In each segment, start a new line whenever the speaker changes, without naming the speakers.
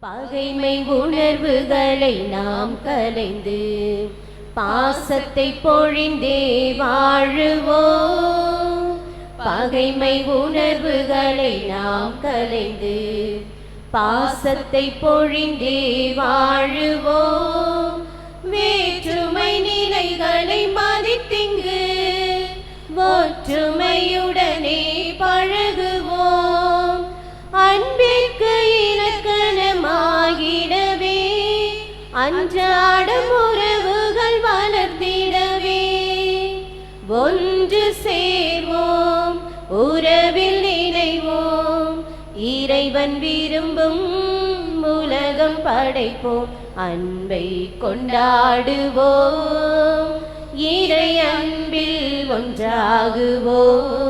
பகைமை உணர்வுகளை நாம் கலைந்து பாசத்தை பொழிந்தே வாழுவோம். பகைமை உணர்வுகளை நாம் கலைந்து பாசத்தை பொழிந்தே வாழுவோம். வேற்றுமை நிலைகளை மதித்திங்கு ஒற்றுமையுடனே பழகுவோம். அன்பிற்கு இலக்கணமாகிடவே அன்றாடம் உறவுகள் வளர்த்திடவே ஒன்று சேர்வோம், உறவில் இணைவோம். இறைவன் விரும்பும் உலகம் படைப்போம், அன்பை கொண்டாடுவோம். இறை அன்பில் ஒன்றாகுவோம்.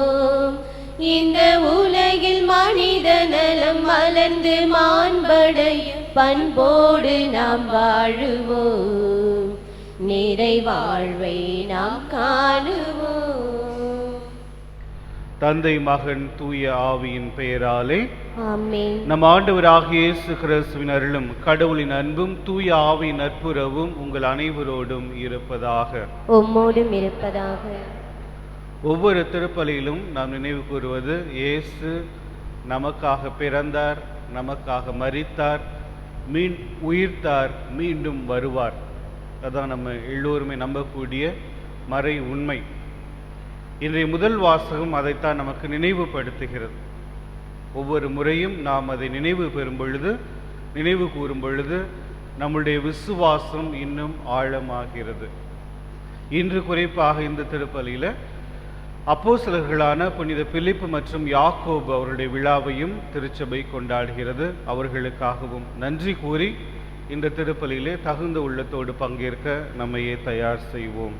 இந்த உலகில் மனித நலம் மலர்ந்து மாண்படைய பண்போடு நாம் வாழுவோம். நிறை வாழ்வை நாம் காணுவோம்.
தந்தை மகன் தூய ஆவியின் பெயராலே
ஆமென்.
நம் ஆண்டவராகிய இயேசு கிறிஸ்துவின் அருளும் கடவுளின் அன்பும் தூய ஆவியின் நட்புறவும் உங்கள் அனைவரோடும் இருப்பதாக.
உம்மோடும் இருப்பதாக.
ஒவ்வொரு திருப்பலியிலும் நாம் நினைவு கூறுவது, இயேசு நமக்காக பிறந்தார், நமக்காக மரித்தார், உயிர்த்தார், மீண்டும் வருவார். அதான் நம்ம எல்லோருமே நம்பக்கூடிய மறை உண்மை. இன்றைய முதல் வாசகம் அதைத்தான் நமக்கு நினைவுபடுத்துகிறது. ஒவ்வொரு முறையும் நாம் அதை நினைவு கூறும் பொழுது நம்முடைய விசுவாசம் இன்னும் ஆழமாகிறது. இன்று குறிப்பாக இந்த திருப்பலியில் அப்போஸ்தலர்களான புனித பிலிப்பு மற்றும் யாக்கோபு அவருடைய விழாவையும் திருச்சபை கொண்டாடுகிறது. அவர்களுக்காகவும் நன்றி கூறி இந்த திருப்பலியிலே தகுந்த உள்ளத்தோடு பங்கேற்க நம்மையே தயார் செய்வோம்.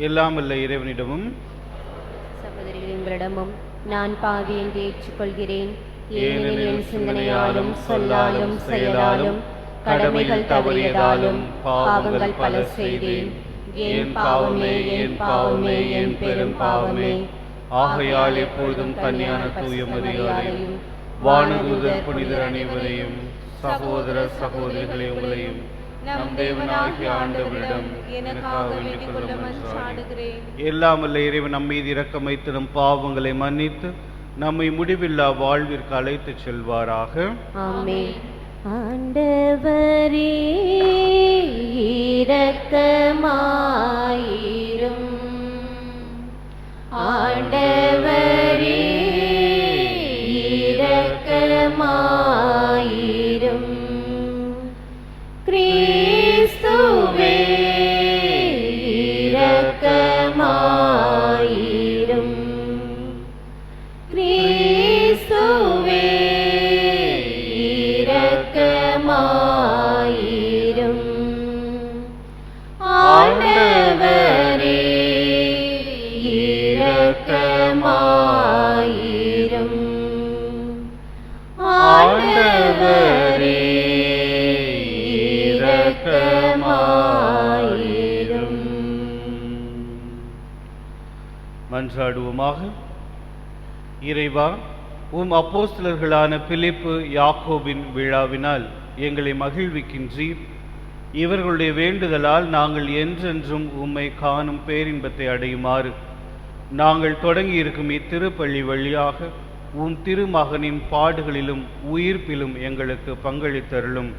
எல்லாம் வல்ல இறைவனிடமும்
சகோதரிகள் உங்களிடமும் நான் பாவி என்று ஏற்றுக்கொள்கிறேன். ஏனெனில் என் சிந்தனையாலும் சொல்லாலும் செயலாலும் கடமைகள் தவறியதாலும் பாவங்கள் பல செய்தேன். என் பாவமே, என் பாவமே, என் பெரும் பாவமே.
ஆகையால் எப்பொழுதும் கன்னியான தூய மரியாதையும் வானதூதர் புனிதர் அனைவரையும் சகோதர சகோதரிகளை உங்களையும் நம் தேவனாகிய ஆண்டவரிடம் எனக்காக வேண்டிக் கொள்ள மன்றாடுகிறேன். எல்லாம் வல்ல இறைவன் நம் மீது இரக்கம் வைத்து நம் பாவங்களை மன்னித்து நம்மை முடிவில்லா வாழ்விற்கு அழைத்து செல்வாராக.
ஆமென். ஆண்டவரே இரக்கமாயிரும். ஆண்டவரே இரக்கமாயிரும். கிறிஸ்துவே இரக்கமாயிரும். கிறிஸ்துவே இரக்கமாயிரும். ஆண்டவரே இரக்கமாயிரும். ஆண்டவரே இரக்கமாயிரும்.
மன்றாடுவோமாக. இறைவா, உம் அப்போஸ்தலர்களான பிலிப்பு யாக்கோபின் விழாவினால் எங்களை மகிழ்விக்கின்றீர். இவர்களுடைய வேண்டுதலால் நாங்கள் என்றென்றும் உம்மை காணும் பேரின்பத்தை அடையுமாறு நாங்கள் தொடங்கி இருக்கும் இத்திருப்பள்ளி வழியாக உம் திருமகனின் பாடுகளிலும் உயிர்ப்பிலும் எங்களுக்கு பங்களித்தருளும்.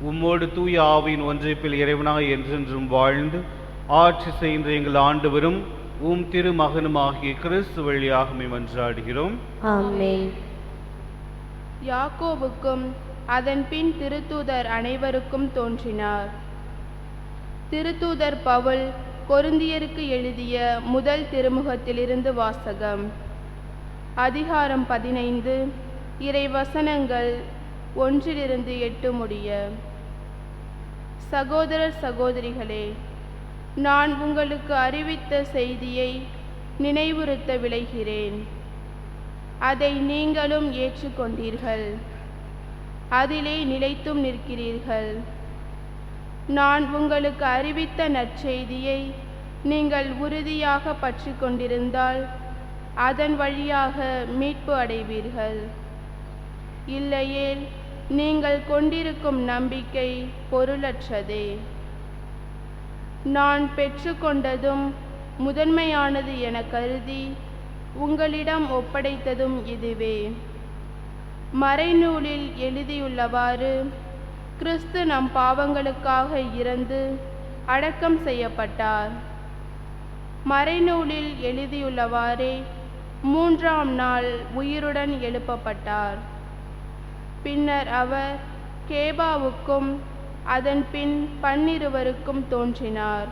உம்மோடு தூய ஆவியின் ஒன்றைப்பில் இறைவனாய் என்றென்றும் வாழ்ந்து ஆட்சி செய்கின்ற எங்கள் ஆண்டவரும் உம் திருமகனுமாகிய கிறிஸ்து வழியாக மன்றாடுகிறோம்.
ஆமென்.
யாக்கோபுக்கும் அதன் பின் திருத்தூதர் அனைவருக்கும் தோன்றினார். திருத்தூதர் பவுல் கொரிந்தியருக்கு எழுதிய முதல் திருமுகத்திலிருந்து வாசகம். அதிகாரம் 15, இறைவசனங்கள் 1-8 முடிய. சகோதரர் சகோதரிகளே, நான் உங்களுக்கு அறிவித்த செய்தியை நினைவுறுத்த விளைகிறேன். அதை நீங்களும் ஏற்றுக்கொண்டீர்கள், அதிலே நிலைத்தும் நிற்கிறீர்கள். நான் உங்களுக்கு அறிவித்த நற்செய்தியை நீங்கள் உறுதியாக பற்றி கொண்டிருந்தால் அதன் வழியாக மீட்பு அடைவீர்கள். இல்லையேல் நீங்கள் கொண்டிருக்கும் நம்பிக்கை பொருளற்றதே. நான் பெற்றுக்கொண்டதும் முதன்மையானது என கருதி உங்களிடம் ஒப்படைத்ததும் இதுவே. மறைநூலில் எழுதியுள்ளவாறு கிறிஸ்து நம் பாவங்களுக்காக இறந்து அடக்கம் செய்யப்பட்டார். மறைநூலில் எழுதியுள்ளவாறே 3ஆம் நாள் உயிருடன் எழுப்பப்பட்டார். பின்னர் அவர் கேபாவுக்கும் அதன் பின் 12 தோன்றினார்.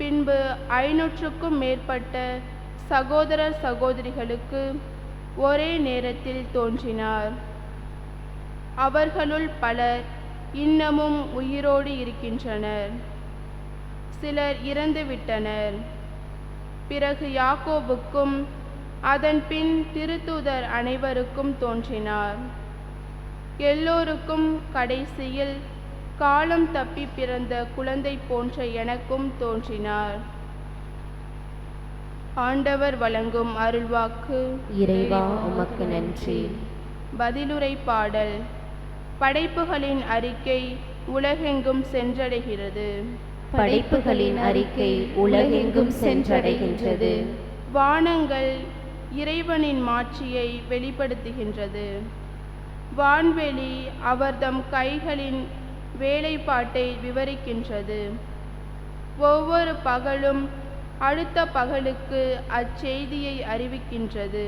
பின்பு 500க்கும் மேற்பட்ட சகோதரர் சகோதரிகளுக்கு ஒரே நேரத்தில் தோன்றினார். அவர்களுள் பலர் இன்னமும் உயிரோடு இருக்கின்றனர், சிலர் இறந்துவிட்டனர். பிறகு யாக்கோபுக்கும் அதன் பின் திருத்தூதர் அனைவருக்கும் தோன்றினார். எல்லோருக்கும் கடைசியில் காலம் தப்பி பிறந்த குழந்தை போன்ற எனக்கும் தோன்றினார். ஆண்டவர் வழங்கும் அருள்வாக்கு.
இறைவா உமக்கு நன்றி.
பதிலுரை பாடல். படைப்புகளின் அறிக்கை உலகெங்கும் சென்றடைகிறது.
படைப்புகளின் அறிக்கை உலகெங்கும் சென்றடைகின்றது.
வானங்கள் இறைவனின் மாட்சியை வெளிப்படுத்துகின்றது. வான்வெளி அவர்தம் கைகளின் வேலைப்பாட்டை விவரிக்கின்றது. ஒவ்வொரு பகலும் அடுத்த பகலுக்கு அச்செய்தியை அறிவிக்கின்றது.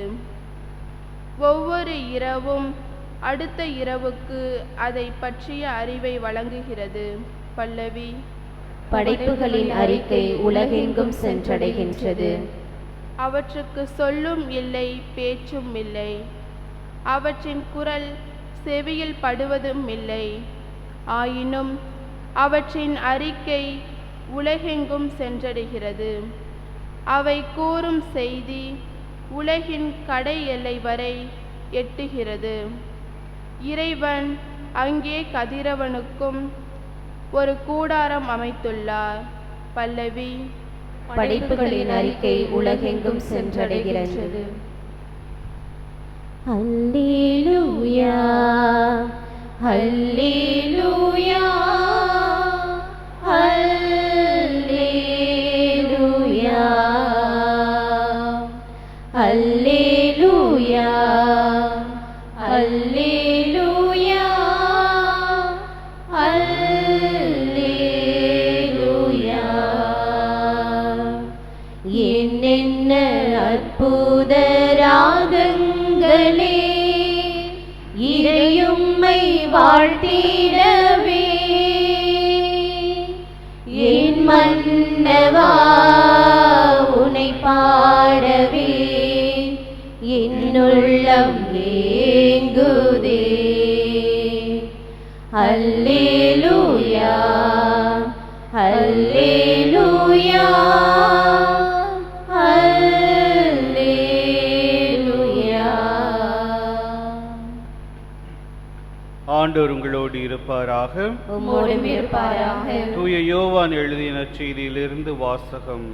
ஒவ்வொரு இரவும் அடுத்த இரவுக்கு அதை பற்றிய அறிவை வழங்குகிறது. பல்லவி.
படைப்புகளின் அறிக்கை உலகெங்கும் சென்றடைகின்றது.
அவற்றுக்கு சொல்லும் இல்லை, பேச்சும் இல்லை. அவற்றின் குரல் செவியில் படுவதும் இல்லை. ஆயினும் அவற்றின் அறிக்கை உலகெங்கும் சென்றடைகிறது. அவை கூறும் செய்தி உலகின் கடை எல்லை வரை எட்டுகிறது. இறைவன் அங்கே கதிரவனுக்கும் ஒரு கூடாரம் அமைத்துள்ளார். பல்லவி.
படைப்புகளின் அறிக்கை உலகெங்கும் சென்றடைகிறது. அல்லேலூயா, அல்லேலூயா, அல்லேலூயா, அல்லேலூயா, அல்லேலூயா, அல்லேலூயா. என்னென்ன அற்புத ராகங்களே இறையும்மை வாழ்த்திடவே. என் மன்னவா உனை பாடவே என்னுள்ளம் ஏங்குதே. அல்லேலூயா, அல்லேலூயா, அல்லேலூயா.
ஆண்டவர் உங்களோடு இருப்பாராக.
உம்மோடும் இருப்பாராக.
தூய யோவான் எழுதிய நற்செய்தியிலிருந்து வாசகம்.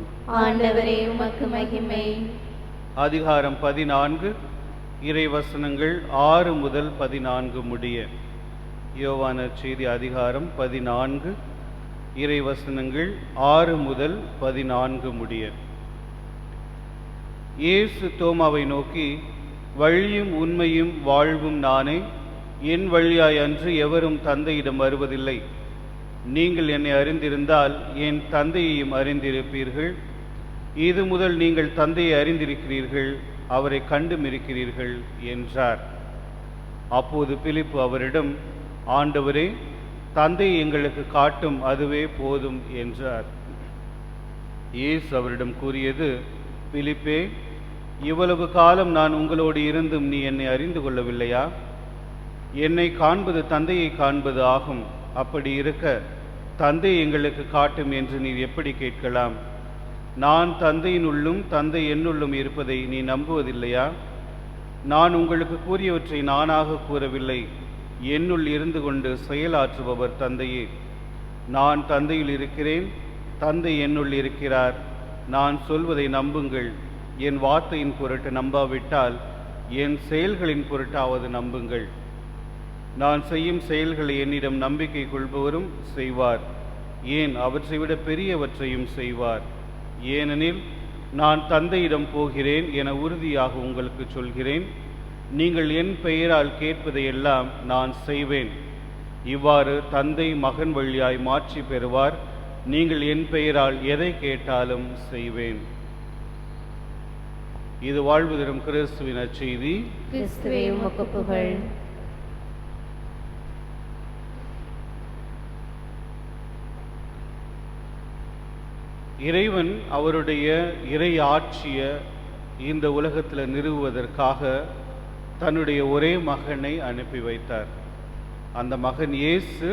ஆண்டவரே உமக்கு மகிமை.
அதிகாரம் 14, இறைவசனங்கள் 6 முதல் 14 முடிய. யோவான் நற்செய்தி அதிகாரம் 14, இறைவசனங்கள் 6 முதல் 14 முடிய. இயேசு தோமாவை நோக்கி, வழியும் உண்மையும் வாழ்வும் நானே. என் வழியாய் அன்று எவரும் தந்தையிடம் வருவதில்லை. நீங்கள் என்னை அறிந்திருந்தால் என் தந்தையையும் அறிந்திருப்பீர்கள். இது முதல் நீங்கள் தந்தையை அறிந்திருக்கிறீர்கள், அவரை கண்டும் இருக்கிறீர்கள் என்றார். அப்போது பிலிப்பு அவரிடம், ஆண்டவரே, தந்தையை எங்களுக்கு காட்டும், அதுவே போதும் என்றார். இயேசு அவரிடம் கூறியது, பிலிப்பே, இவ்வளவு காலம் நான் உங்களோடு இருந்தும் நீ என்னை அறிந்து கொள்ளவில்லையா? என்னை காண்பது தந்தையை காண்பது ஆகும். அப்படி இருக்க தந்தை எங்களுக்கு காட்டும் என்று நீ எப்படி கேட்கலாம்? நான் தந்தையினுள்ளும் தந்தை என்னுள்ளும் இருப்பதை நீ நம்புவதில்லையா? நான் உங்களுக்கு கூறியவற்றை நானாக கூறவில்லை, என்னுள் இருந்து கொண்டு செயலாற்றுபவர் தந்தையே. நான் தந்தையில் இருக்கிறேன், தந்தை என்னுள் இருக்கிறார், நான் சொல்வதை நம்புங்கள். என் வார்த்தையின் பொருட்டு நம்பாவிட்டால் என் செயல்களின் பொருட்டாவது நம்புங்கள். நான் செய்யும் செயல்களை என்னிடம் நம்பிக்கை கொள்பவரும் செய்வார், ஏன் அவற்றை விட பெரியவற்றையும் செய்வார். ஏனெனில் நான் தந்தையிடம் போகிறேன் என உறுதியாக உங்களுக்கு சொல்கிறேன். நீங்கள் என் பெயரால் கேட்பதையெல்லாம் நான் செய்வேன். இவ்வாறு தந்தை மகன் வழியாய் மாட்சி பெறுவார். நீங்கள் என் பெயரால் எதை கேட்டாலும் செய்வேன். இது வாழ்வு தரும் கிறிஸ்துவின் நற்செய்தி.
கிறிஸ்துவே உமக்கு புகழ்.
இறைவன் அவருடைய இறை ஆட்சியை இந்த உலகத்தில் நிறுவுவதற்காக தன்னுடைய ஒரே மகனை அனுப்பி வைத்தார். அந்த மகன் இயேசு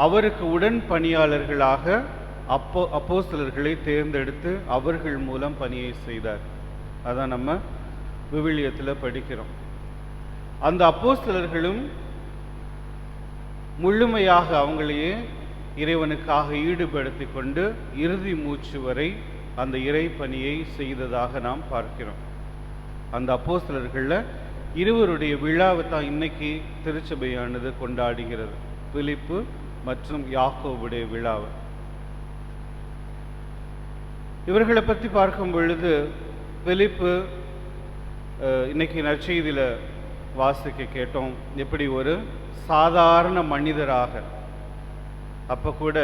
அவருக்கு உடன் பணியாளர்களாக அப்போஸ்தலர்களை தேர்ந்தெடுத்து அவர்கள் மூலம் பணியை செய்தார். அதான் நம்ம விவிலியத்தில் படிக்கிறோம். அந்த அப்போஸ்தலர்களும் முழுமையாக அவங்களையே இறைவனுக்காக ஈடுபடுத்தி கொண்டு இறுதி மூச்சு வரை அந்த இறை பணியை செய்ததாக நாம் பார்க்கிறோம். அந்த அப்போஸ்தலர்களில் இருவருடைய விழாவை தான் இன்னைக்கு திருச்சபையானது கொண்டாடுகிறது, பிலிப்பு மற்றும் யாக்கோபுடைய விழாவை. இவர்களை பற்றி பார்க்கும் பொழுது பிலிப்பு இன்னைக்கு நற்செய்தியில் வாசிக்க கேட்டோம், எப்படி ஒரு சாதாரண மனிதராக, அப்போ கூட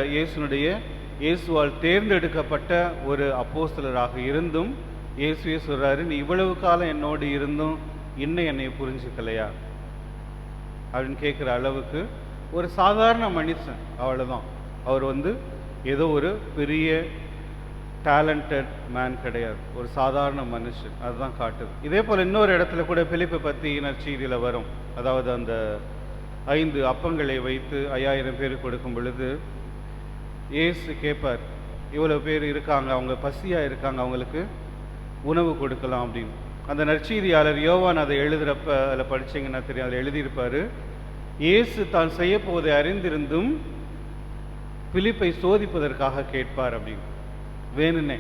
இயேசுவால் தேர்ந்தெடுக்கப்பட்ட ஒரு அப்போஸ்தலராக இருந்தும் இயேசுவே சொல்றாரு, நீ இவ்வளவு காலம் என்னோடு இருந்தும் இன்னும் என்னை புரிஞ்சுக்கலையா அப்படின்னு கேட்குற அளவுக்கு ஒரு சாதாரண மனுஷன், அவ்வளோதான். அவர் ஏதோ ஒரு பெரிய டேலண்டட் மேன் கிடையாது, ஒரு சாதாரண மனுஷன். அதுதான் காட்டுது. இதே போல் இன்னொரு இடத்துல கூட பிலிப்பை பற்றி நற்செய்தியில் வரும். அதாவது அந்த 5 அப்பங்களை வைத்து 5000 பேருக்கு கொடுக்கும் பொழுது இயேசு கேட்பார், இவ்வளோ பேர் இருக்காங்க, அவங்க பசியாக இருக்காங்க, அவங்களுக்கு உணவு கொடுக்கலாம் அப்படின்னு. அந்த நற்செய்தியாளர் யோவான் அதை எழுதுகிறப்ப அதில் படித்தீங்கன்னா தெரியும், அதில் எழுதியிருப்பார், இயேசு தான் செய்ய போவதை அறிந்திருந்தும் பிலிப்பை சோதிப்பதற்காக கேட்பார் அப்படின்னு. வேணுனே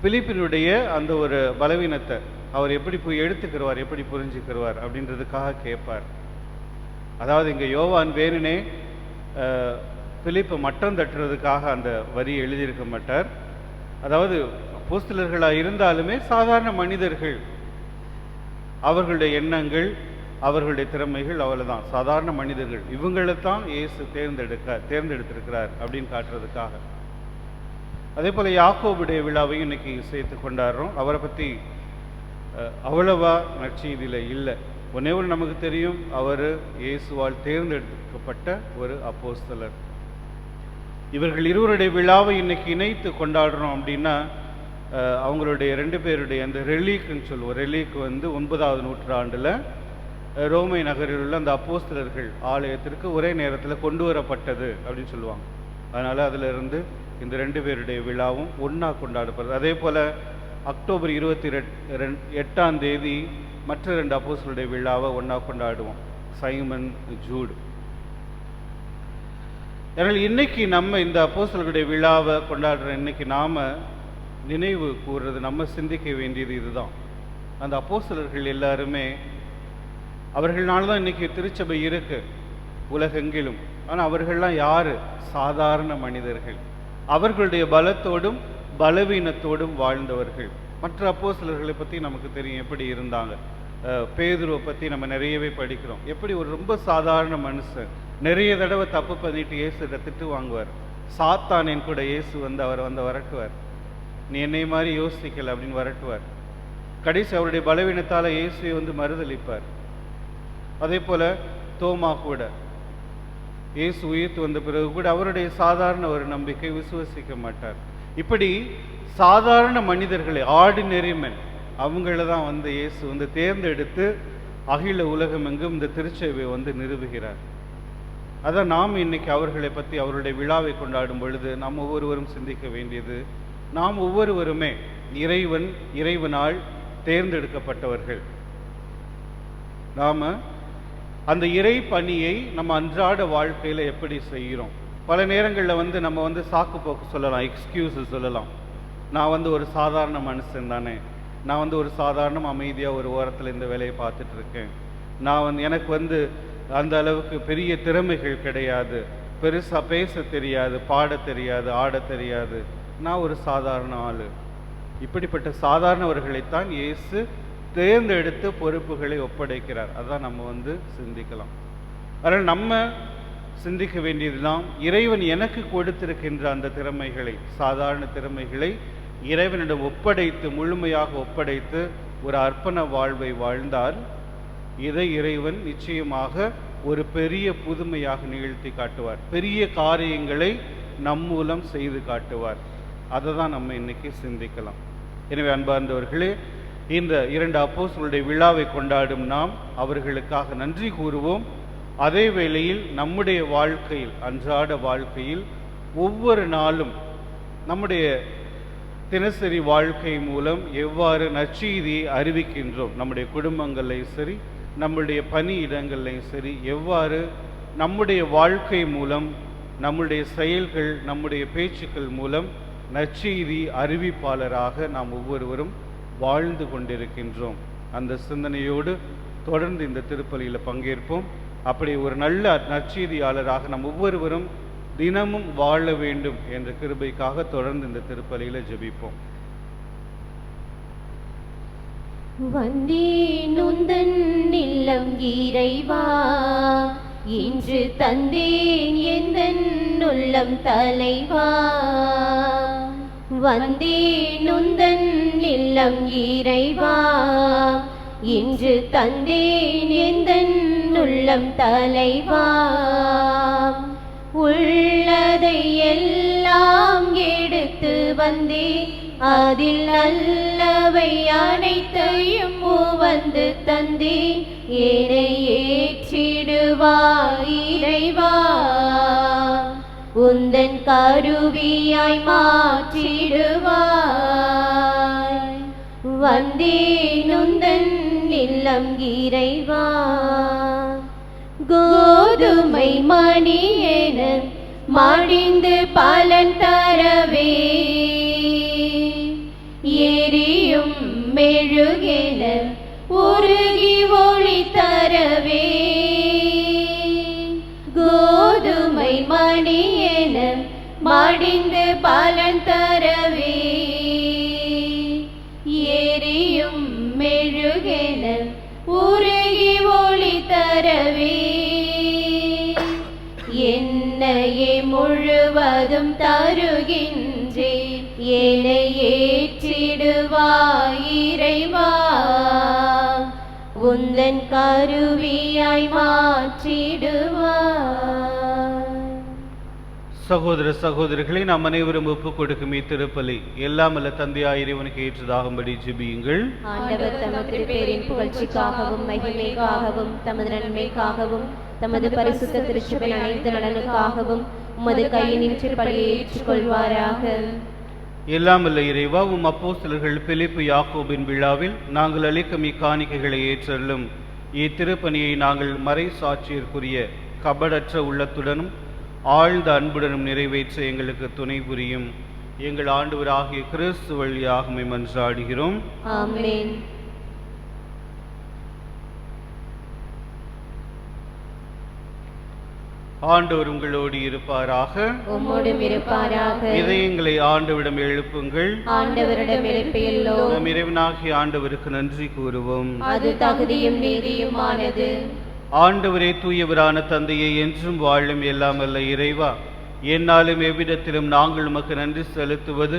பிலிப்பினுடைய அந்த ஒரு பலவீனத்தை அவர் எப்படி போய் எடுத்துக்கிறவார், எப்படி புரிஞ்சுக்கிறவார் அப்படின்றதுக்காக கேட்பார். அதாவது இங்கே யோவான் வேணுனே பிலிப்பை மட்டம் தட்டுறதுக்காக அந்த வரி எழுதியிருக்க மாட்டார். அதாவது அப்போஸ்தலர்களாக இருந்தாலுமே சாதாரண மனிதர்கள், அவர்களுடைய எண்ணங்கள், அவர்களுடைய திறமைகள் அவ்வளவுதான், சாதாரண மனிதர்கள். இவங்களைத்தான் இயேசு தேர்ந்தெடுத்திருக்கிறார் அப்படின்னு காட்டுறதுக்காக. அதே போல் யாக்கோபுடைய விழாவையும் இன்னைக்கு சேர்த்து கொண்டாடுறோம். அவரை பற்றி அவ்வளவா நற்செய்தியில் இல்லை. ஒன்னே ஒன்று நமக்கு தெரியும், அவர் இயேசுவால் தேர்ந்தெடுக்கப்பட்ட ஒரு அப்போஸ்தலர். இவர்கள் இருவருடைய விழாவை இன்னைக்கு இணைத்து கொண்டாடுறோம் அப்படின்னா அவங்களுடைய 2 பேருடைய அந்த ரெலீக்குன்னு சொல்லுவோம். ரெலீக் 9ஆவது நூற்றாண்டில் ரோமை நகரில் உள்ள அந்த அப்போஸ்தலர்கள் ஆலயத்திற்கு ஒரே நேரத்தில் கொண்டு வரப்பட்டது அப்படின்னு சொல்லுவாங்க. அதனால் அதிலிருந்து இந்த 2 பேருடைய விழாவும் ஒன்றா கொண்டாடப்படுறது. அதே போல் அக்டோபர் 28ஆம் தேதி மற்ற 2 அப்போஸ்தலருடைய விழாவை ஒன்றா கொண்டாடுவோம், சைமன், ஜூட். அதனால் இன்னைக்கு நம்ம இந்த அப்போஸ்தலருடைய விழாவை கொண்டாடுற இன்னைக்கு நாம் நினைவு கூறுறது, நம்ம சிந்திக்க வேண்டியது இதுதான். அந்த அப்போஸ்தலர்கள் எல்லாருமே, அவர்களால தான் இன்னைக்கு திருச்சபை இருக்கு உலகெங்கிலும். ஆனால் அவர்கள்லாம் யாரு? சாதாரண மனிதர்கள். அவர்களுடைய பலத்தோடும் பலவீனத்தோடும் வாழ்ந்தவர்கள். மற்ற அப்போஸ்தலர்களை பற்றி நமக்கு தெரியும் எப்படி இருந்தாங்க. பேதுருவை பற்றி நம்ம நிறையவே படிக்கிறோம். எப்படி ஒரு ரொம்ப சாதாரண மனுஷன், நிறைய தடவை தப்பு பண்ணிட்டு இயேசுகிட்ட திட்டு வாங்குவார். சாத்தானின் கூட இயேசு அவரை வரட்டுவார், நீ என்னை மாதிரி யோசிக்கல அப்படின்னு வரட்டுவார். கடைசி அவருடைய பலவீனத்தால் இயேசுவை மறுதளிப்பார். அதே போல தோமா கூட இயேசு உயிர்த்து வந்த பிறகு கூட அவருடைய சாதாரண ஒரு நம்பிக்கை, விசுவசிக்க மாட்டார். இப்படி சாதாரண மனிதர்களை, ஆர்டினரி மென், அவங்கள தான் இயேசு தேர்ந்தெடுத்து அகில உலகம் எங்கும் இந்த திருச்சபை நிறுவுகிறார். அதான் நாம் இன்னைக்கு அவர்களை பற்றி, அவருடைய விழாவை கொண்டாடும் பொழுது நாம் ஒவ்வொருவரும் சிந்திக்க வேண்டியது, நாம் ஒவ்வொருவருமே இறைவனால் தேர்ந்தெடுக்கப்பட்டவர்கள். நாம் அந்த இறை பணியை நம்ம அன்றாட வாழ்க்கையில் எப்படி செய்கிறோம்? பல நேரங்களில் நம்ம சாக்கு போக்கு சொல்லலாம், எக்ஸ்கியூஸ் சொல்லலாம். நான் ஒரு சாதாரண மனுஷன் தானே, நான் ஒரு சாதாரண அமைதியாக ஒரு ஓரத்தில் இந்த வேலையை பார்த்துட்டு இருக்கேன், நான் எனக்கு அந்த அளவுக்கு பெரிய திறமைகள் கிடையாது, பெருசாக பேச தெரியாது, பாட தெரியாது, ஆட தெரியாது, நான் ஒரு சாதாரண ஆள். இப்படிப்பட்ட சாதாரணவர்களைத்தான் இயேசு தேர்ந்தெடுத்து பொறுப்புகளை ஒப்படைக்கிறார். அதான் நம்ம சிந்திக்கலாம். அதனால் நம்ம சிந்திக்க வேண்டியதுதான், இறைவன் எனக்கு கொடுத்திருக்கின்ற அந்த திறமைகளை, சாதாரண திறமைகளை இறைவனிடம் ஒப்படைத்து, முழுமையாக ஒப்படைத்து ஒரு அர்ப்பண வாழ்வை வாழ்ந்தால் இதை இறைவன் நிச்சயமாக ஒரு பெரிய புதுமையாக நிகழ்த்தி காட்டுவார், பெரிய காரியங்களை நம் மூலம் செய்து காட்டுவார். அதை தான் நம்ம இன்னைக்கு சிந்திக்கலாம். எனவே அன்பார்ந்தவர்களே, இந்த 2 அப்போஸ்தலருடைய விழாவை கொண்டாடும் நாம் அவர்களுக்காக நன்றி கூறுவோம். அதே வேளையில் நம்முடைய வாழ்க்கையில், அன்றாட வாழ்க்கையில் ஒவ்வொரு நாளும் நம்முடைய தினசரி வாழ்க்கை மூலம் எவ்வாறு நற்செய்தியை அறிவிக்கின்றோம், நம்முடைய குடும்பங்களையும் சரி, நம்முடைய பணியிடங்களையும் சரி, எவ்வாறு நம்முடைய வாழ்க்கை மூலம், நம்முடைய செயல்கள், நம்முடைய பேச்சுக்கள் மூலம் நற்செய்தி அறிவிப்பாளராக நாம் ஒவ்வொருவரும் வாழ்ந்து கொண்டிருக்கின்றோம். அந்த சிந்தனையோடு தொடர்ந்து இந்த திருப்பலியில் பங்கேற்போம். அப்படி ஒரு நல்ல நற்செய்தியாளராக நாம் ஒவ்வொருவரும் தினமும் வாழ வேண்டும் என்ற கிருபைக்காக தொடர்ந்து இந்த திருப்பலியில் ஜெபிப்போம்.
வந்தேன் உந்தன் இல்லம் இறைவா, இன்று தந்தேன் எந்தன் உள்ளம் தலைவா. வந்தேன் உந்தன் இல்லம் இறைவா, இன்று தந்தேன் எந்தன் உள்ளம் தலைவா. உள்ளதை எல்லாம் எடுத்து வந்தேன், அதில் நல்லவை அனைத்தையும் வந்து தந்தேன். என்னை ஏற்றிடுவாய் இறைவா, உந்தன் கருவியாய் மாற்றிடுவாய். வந்தேன் உந்தன் இல்லம் இறைவா. கோதுமை மணி என மடிந்து பலன் தரவே, எரியும் மெழுகென உருகி ஒளி தரவே. கோதுமை மணி என மடிந்து பலன் தரவே, எரியும் மெழுகென உருகி ஒளி தரவே. என்னையே முழுவதும் தருகின்றேன், என்னை ஏற்றிடுவாய் இறைவா, உந்தன் கருவியாய் மாற்றிடுவாய்.
சகோதர சகோதரிகளை நாம் அனைவரும் ஒப்புக் கொடுக்கும் இத்திருப்பலி எல்லாம் அல்ல தந்தையாய் இறைவனுக்கு ஏற்றதாகும்படி ஜெபியுங்கள்.
ஆண்டவர் தமது திருப்பேரின் புகழ்ச்சிக்காகவும் மகிமைக்காகவும் தமது நன்மைக்காகவும் தமது பரிசுத்த திருச்சபையின் அனைத்து நலனுக்காகவும் உமது கையினின் திருப்பலியை ஏற்றுக்கொள்வாராக.
எல்லாம் அல்ல இறைவா, உம் அப்போஸ்தலர்கள் பிலிப்பு யாக்கோபின் விழாவில் நாங்கள் அளிக்கும் இக்காணிக்கைகளை ஏற்றலும் இத்திருப்பணியை நாங்கள் மறை சாட்சியற்குரிய கபடற்ற உள்ளத்துடனும் ஆழ்ந்த அன்புடனும் நிறைவேற்ற எங்களுக்கு துணை புரியும். எங்கள் ஆண்டவராகிய கிறிஸ்து வழியாக மன்றாடுகிறோம்.
ஆமென்.
ஆண்டவர் உங்களோடு இருப்பாராக,
உம்மோடும் இருப்பாராக.
இதயங்களை ஆண்டவரிடம் எழுப்புங்கள்.
ஆண்டவரிடம் எழுப்பியுள்ளோம்.
நம் இறைவனாகிய ஆண்டவருக்கு நன்றி கூறுவோம்.
அது தகுதியும் நீதியுமானது.
ஆண்டவரே, தூயவரான தந்தையை என்றும் வாழும் எல்லாம் அல்ல இறைவா, என்னாலும் எவ்விடத்திலும் நாங்கள் உமக்கு நன்றி செலுத்துவது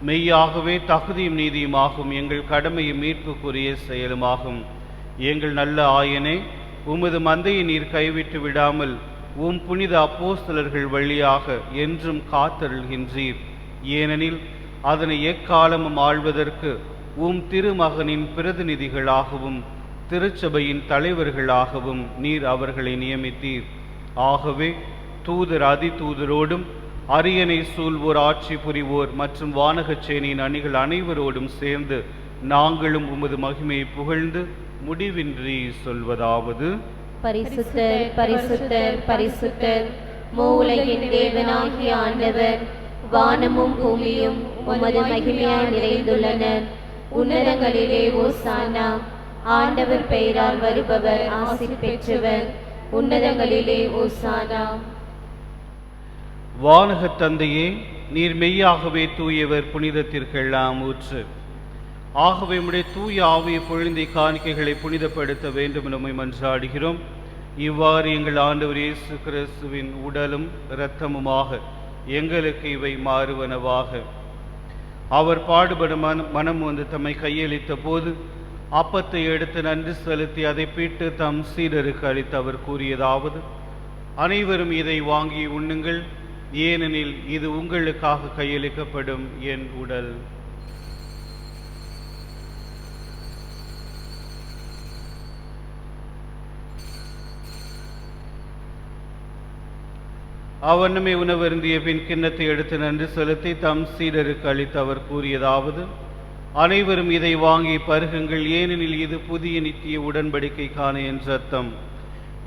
மெய்யாகவே தகுதியும் நீதியுமாகும், எங்கள் கடமையும் மீட்புக்குரிய செயலுமாகும். எங்கள் நல்ல ஆயனே, உமது மந்தையை நீர் கைவிட்டு விடாமல் உம் புனித அப்போஸ்தலர்கள் வழியாக என்றும் காத்தருள்கின்றீர். ஏனெனில் அதனை எக்காலமும் ஆள்வதற்கு உம் திருமகனின் பிரதிநிதிகளாகவும் திருச்சபையின் தலைவர்களாகவும் நீர் அவர்களை நியமித்தீர். ஆகவே தூதர் அதிதூதரோடும் அரியணை சூழ்வோர் ஆட்சி புரிவோர் மற்றும் வானகச்சேனியின் அணிகள் அனைவரோடும் சேர்ந்து நாங்களும் உமது மகிமையை புகழ்ந்து முடிவின்றி சொல்வதாவது:
பரிசுத்தர் பரிசுத்தர் பரிசுத்தர், மூவுலகின் தேவனாகிய ஆண்டவர், வானமும் பூமியும் உமது மகிமையால் நிறைந்துள்ளன. உன்னதங்களிலே ஓசானா. ஆண்டவர் பெயரால் வருபவர் ஆசி பெற்றவர். உன்னதங்களிலே ஓசானா.
வானகத் தந்தையே, நீர் மெய்யாகவே தூயவர், புனிதத்திற்கெல்லாம் ஊற்று. ஆகவே உம்முடைய தூய ஆவியை பொழிந்த காணிக்கைகளை புனிதப்படுத்த வேண்டும் என உம்மை மன்றாடுகிறோம். இவ்வாறு எங்கள் ஆண்டவர் இயேசு கிறிஸ்துவின் உடலும் இரத்தமுமாக எங்களுக்கு இவை மாறுவனவாக. அவர் பாடுபடும் மனம் வந்து தம்மை கையளித்த போது அப்பத்தை எடுத்து நன்றி செலுத்தி அதை பிட்டு தம் சீடருக்கு அளித்து அவர் கூறியதாவது: அனைவரும் இதை வாங்கி உண்ணுங்கள், ஏனெனில் இது உங்களுக்காக கையளிக்கப்படும் என் உடல். அவனுமே உணவருந்திய பின் கிண்ணத்தை எடுத்து நன்றி செலுத்தி தம் சீடருக்கு அளித்து அவர் கூறியதாவது: அனைவரும் இதை வாங்கி பருகுங்கள், ஏனெனில் இது புதிய நித்திய உடன்படிக்கைக்கான என் இரத்தம்.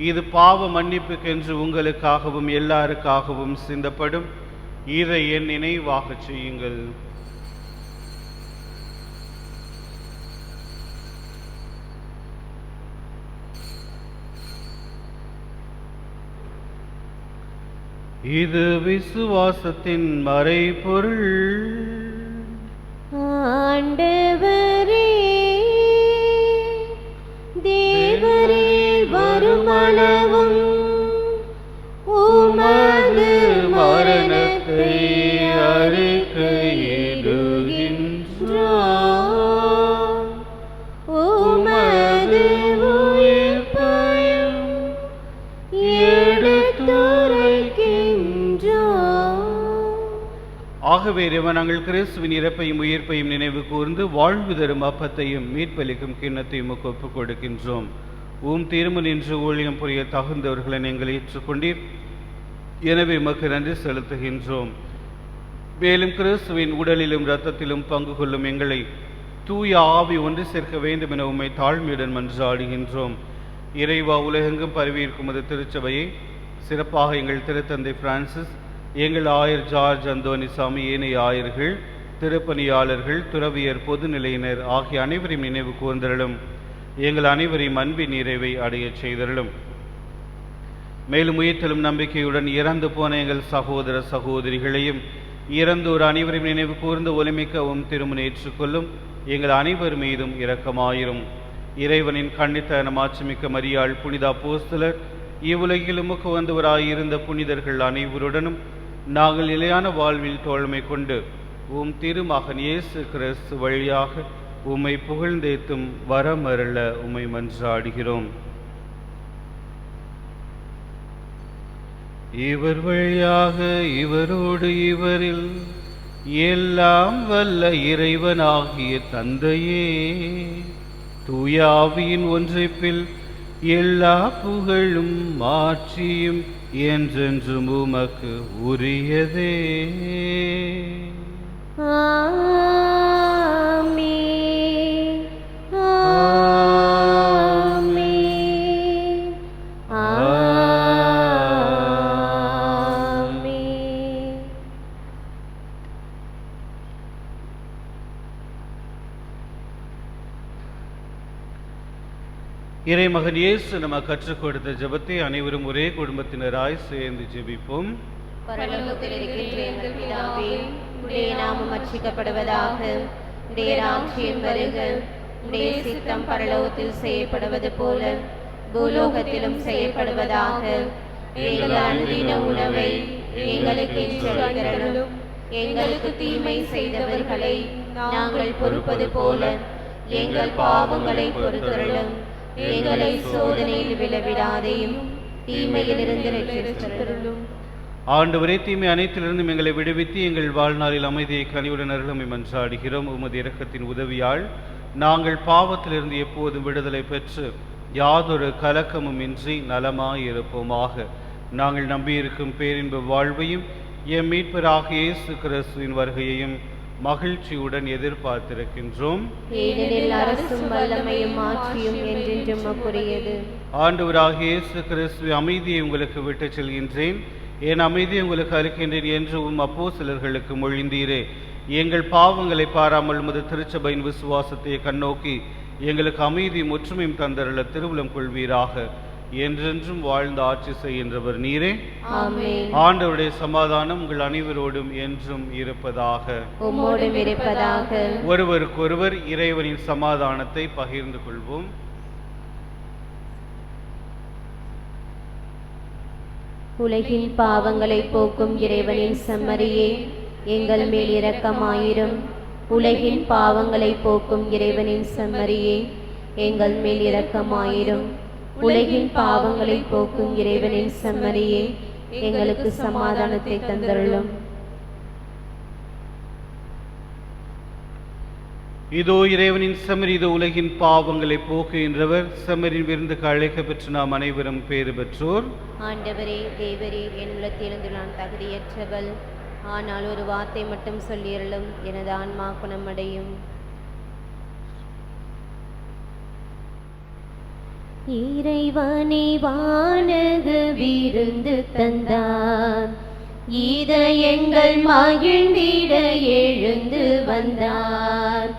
இது பாவ மன்னிப்புக்கென்று உங்களுக்காகவும் எல்லாருக்காகவும் சிந்தப்படும். இதை என் நினைவாகச் செய்யுங்கள். இது விசுவாசத்தின் மறைபொருள்.
ஆண்டவரே, தேவரே, வருமளவும் உமது மரணத்தை அறிக்கையிடுகின்றோம், உமது உயிர்ப்பையும் எடுத்துரைக்கின்றோம்.
ஆகவே நாங்கள் கிறிஸ்துவின் இறப்பையும் உயிர்ப்பையும் நினைவு கூர்ந்து வாழ்வு தரும் அப்பத்தையும் மீட்பளிக்கும் கிண்ணத்தையும் ஒப்புக் கொடுக்கின்றோம். திரும்ப நின்று ஊழியம் புரிய தகுந்தவர்களை நீங்கள் ஏற்றுக்கொண்டீர். எனவே உமக்கு நன்றி செலுத்துகின்றோம். மேலும் கிறிஸ்துவின் உடலிலும் இரத்தத்திலும் பங்கு கொள்ளும் எங்களை தூய ஆவி ஒன்று சேர்க்க வேண்டும் என உம்மை தாழ்மையுடன் மன்றாடுகின்றோம். இறைவா, உலகெங்கும் பரவியிருக்கும் அது திருச்சபையை, சிறப்பாக எங்கள் திருத்தந்தை பிரான்சிஸ், எங்கள் ஆயர் ஜார்ஜ் அந்தோனிசாமி, ஏனைய ஆயர்கள், திருப்பணியாளர்கள், துறவியர், பொதுநிலையினர் ஆகிய அனைவரையும் நினைவு கூர்ந்தருளும். எங்கள் அனைவரையும் அன்பின் நிறைவை அடையச் செய்தருளும். மேலும் உயிர்த்தலும் நம்பிக்கையுடன் இறந்து போன எங்கள் சகோதர சகோதரிகளையும் இறந்தோர் அனைவரையும் நினைவு கூர்ந்து ஒலிமிக்கவும் திருமணம் ஏற்றுக்கொள்ளும். எங்கள் அனைவர் மீதும் இரக்கமாயிரும். இறைவனின் கன்னித்தன மாட்சிமிக்க மரியாள், புனித அப்போஸ்தலர், இவ்வுலகில் உமக்கு வந்தவராயிருந்த புனிதர்கள் அனைவருடனும் நாங்கள் நிலையான வாழ்வில் தோழமை கொண்டு திருமகன் இயேசு கிறிஸ்து வழியாக உம்மை புகழ்ந்தேத்தும் வரமருள உம்மை மன்றாடுகிறோம். இவர் வழியாக இவரோடு இவரில் எல்லாம் வல்ல இறைவனாகிய தந்தையே, தூய ஆவியின் ஒன்றைப்பில் எல்லா புகழும் மாட்சியும் என்றென்றும் உமக்கு உரியதே.
ஆமென், ஆமென், ஆமென்.
இறைமகன் இயேசு நமக்கு கற்றுக் கொடுத்த ஜெபத்தை அனைவரும் ஒரே குடும்பத்தினராய் சேர்ந்து ஜெபிப்போம்.
பரலோகத்தில் இருக்கின்ற எங்கள் பிதாவே, உம்முடைய நாமம் அர்ச்சிக்கப்படுவதாக. உம்முடைய ராஜ்யம் வருக. உம்முடைய சித்தம் பரலோகத்தில் செய்யப்படுவது போல பூலோகத்திலும் செய்யப்படுவதாக. எங்கள் அனுதின உணவை எங்களுக்கு இன்று அளித்தருளும். எங்களுக்கு தீமை செய்தவர்களை நாங்கள் பொறுப்பது போல எங்கள் பாவங்களை பொறுத்தருளும். எங்களை சோதனையில் விழவிடாதேயும், தீமையிலிருந்து ரட்சித்தருளும்.
ஆண்டவரே, தீமை அனைத்திலிருந்தும் எங்களை விடுவித்து எங்கள் வாழ்நாளில் அமைதியை கனிவுடன் அருளும் மன்றாடுகிறோம். உமது இரக்கத்தின் உதவியால் நாங்கள் பாவத்திலிருந்து எப்போதும் விடுதலை பெற்று யாதொரு கலக்கமும் இன்றி நலமாயிருப்போமாக. நாங்கள் நம்பியிருக்கும் பேரின்ப வாழ்வையும் எம் மீட்பராகிய இயேசு கிறிஸ்துவின் வருகையையும் மகிழ்ச்சியுடன் எதிர்பார்த்திருக்கின்றோம்.
ஏனெனில் அரசும் வல்லமையும் ஆட்சியும் என்றென்றும் உமக்குரியது.
ஆண்டவராகிய இயேசு கிறிஸ்துவின் அமைதியை உங்களுக்கு விட்டுச் செல்கின்றேன், என் அமைதி உங்களுக்கு அளிக்கின்றேன் என்றும் அப்போஸ்தலர்களுக்கு மொழிந்தீரே. எங்கள் பாவங்களை பாராமல் உமது திருச்சபையின் விசுவாசத்தை கண்ணோக்கி எங்களுக்கு அமைதியும் ஒற்றுமையும் தந்தருள திருவுளம் கொள்வீராக. என்றென்றும் வாழ்ந்து ஆட்சி செய்கின்றவர் நீரே.
ஆமென்.
ஆண்டவருடைய சமாதானம் உங்கள் அனைவரோடும் என்றும் இருப்பதாக.
உம்மோடும் இருப்பதாக.
ஒருவருக்கொருவர் இறைவனின் சமாதானத்தை பகிர்ந்து கொள்வோம்.
உலகின் பாவங்களை போக்கும் இறைவனின் செம்மறியே, எங்கள் மேல் இரக்கமாயிரும். உலகின் பாவங்களை போக்கும் இறைவனின் செம்மறியே, எங்கள் மேல் இரக்கமாயிரும். உலகின் பாவங்களை போக்கும் இறைவனின் செம்மறியே, எங்களுக்கு சமாதானத்தை தந்தருளும்.
இதோ இறைவனின் செம்மறி, இதோ உலகின் பாவங்களை போக்குகின்றவர். செம்மறின் விருந்துக்கு அழைக்க பெற்று நாம் அனைவரும் பேறு பெற்றோர்.
ஆண்டவரே, தேவரே, என் உள்ளத்திலிருந்து நான் தகுதியற்றவள். ஆனால் ஒரு வார்த்தை மட்டும் சொல்லியருளும், எனது ஆன்மா குணமடையும். இறைவனே வானக விருந்து தந்தார், இதயங்கள் மகிழ்ந்திட எழுந்து வந்தார்.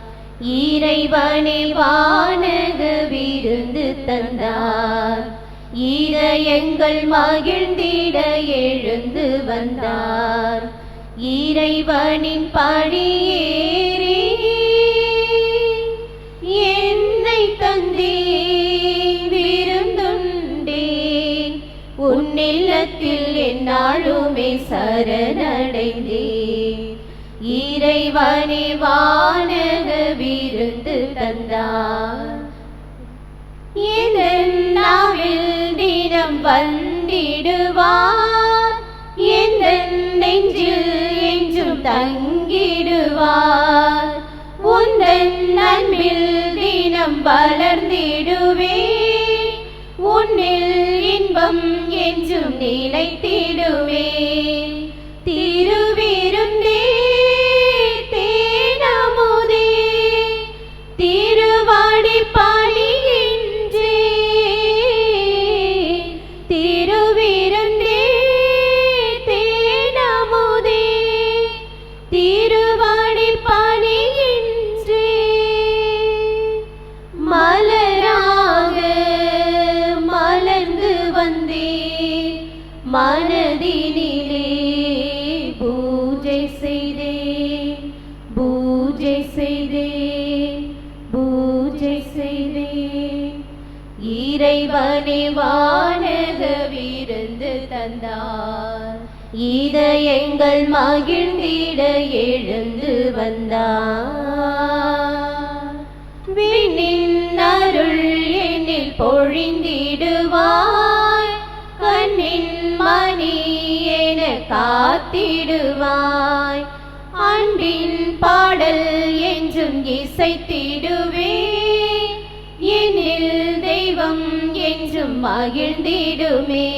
இறைவனே வானக விருந்து தந்தார், இதயங்கள் மகிழ்ந்திட எழுந்து வந்தார். இறைவனின் படியேறி என்னை தந்தே விருந்துண்டேன். உன்னில்லத்தில் என்னாலுமே சரணடைந்தேன். இறைவனே வானக விருந்து தந்தார், என் நாவில் தினம் வந்திடுவார். என் நெஞ்சில் என்றும் தங்கிடுவார். உந்தன் அன்பில் தினம் வளர்ந்திடுவே. உன்னில் இன்பம் என்றும் நிலைத்திடுவே. திருவிருந்தே தேனமுதே, திருவாடி பணிகின்றே. திருவிருந்தே தேனமுதே, திருவாடி பணிகின்றே. மலராக மலர்ந்து வந்தே, மனதினிலே பூஜை செய்தேன். பூஜை செய்தேன், பூஜை செய்தேன். இறைவனே வானக விருந்து தந்தார், இதயங்கள் மகிழ்ந்திட எழுந்து வந்தார். விண்ணின் அருள் என்னில் பொழிந்திடுவாய். கண்ணின் மணி என காத்திடுவாய். அன்பின் பாடல் என்றும் இசைத்திடுவே. என்னில் தெய்வம் என்றும் மகிழ்ந்திடுமே.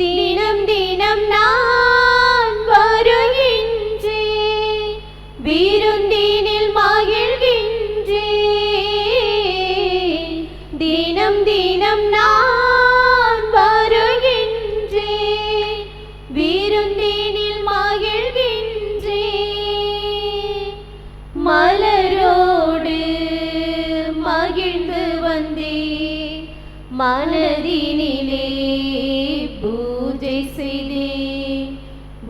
தினம் தினம் நான் வருகின்றேன், விருந்தினில் மகிழ்கின்றேன். தினம் தினம் நான் வருகின்றேன், விருந்தினில் மகிழ்கின்றேன். மலரோடு மகிழ்ந்து வந்தேன், மனதினிலே பூஜை செய்தேன்.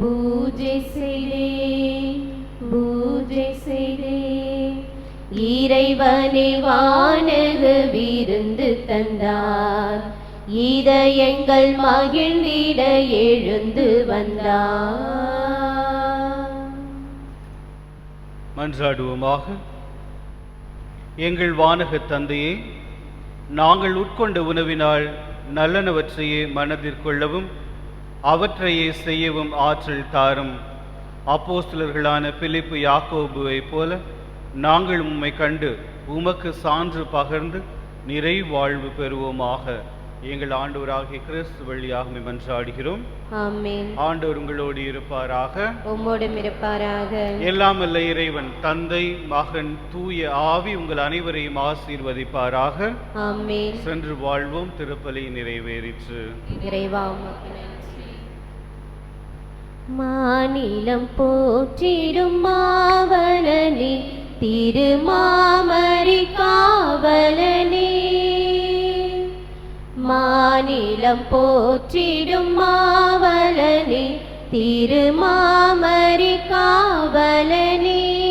பூஜை செய்தேன், பூஜை செய்தேன். இறைவனே வானக விருந்து தந்தார், இதயங்கள் மகிழ்ந்திட எழுந்து வந்தார்.
மன்றாடுவோமாக. எங்கள் வானக தந்தையே, நாங்கள் உட்கொண்ட உணவினால் நல்லனவற்றையே மனதிற்கொள்ளவும் அவற்றையே செய்யவும் ஆற்றல் தாரும். அப்போஸ்தலர்களான பிலிப்பு யாக்கோபுவை போல நாங்கள் உம்மை கண்டு உமக்கு சான்று பகர்ந்து நிறை வாழ்வு பெறுவோமாக. எங்கள் ஆண்டவராகிய கிறிஸ்து வழியாக மன்றாடுகிறோம்.
ஆமென்.
ஆண்டவர் உங்களோடு இருப்பாராக,
உம்மோடும் இருப்பாராக.
எல்லாம் வல்ல இறைவன் தந்தை, மகன், தூய ஆவி உங்கள் அனைவரையும் ஆசீர்வதிப்பாராக.
ஆமென்.
சென்று வாழ்வோம். திருப்பலி நிறைவேறிற்று.
இறைவா உமக்கு நன்றி. மாநிலம் போற்றிடும் மாவலனே திருமாமரி காவலனே. மாநிலம் போற்றிடும் மாவலனே திருமாமரி காவலனே.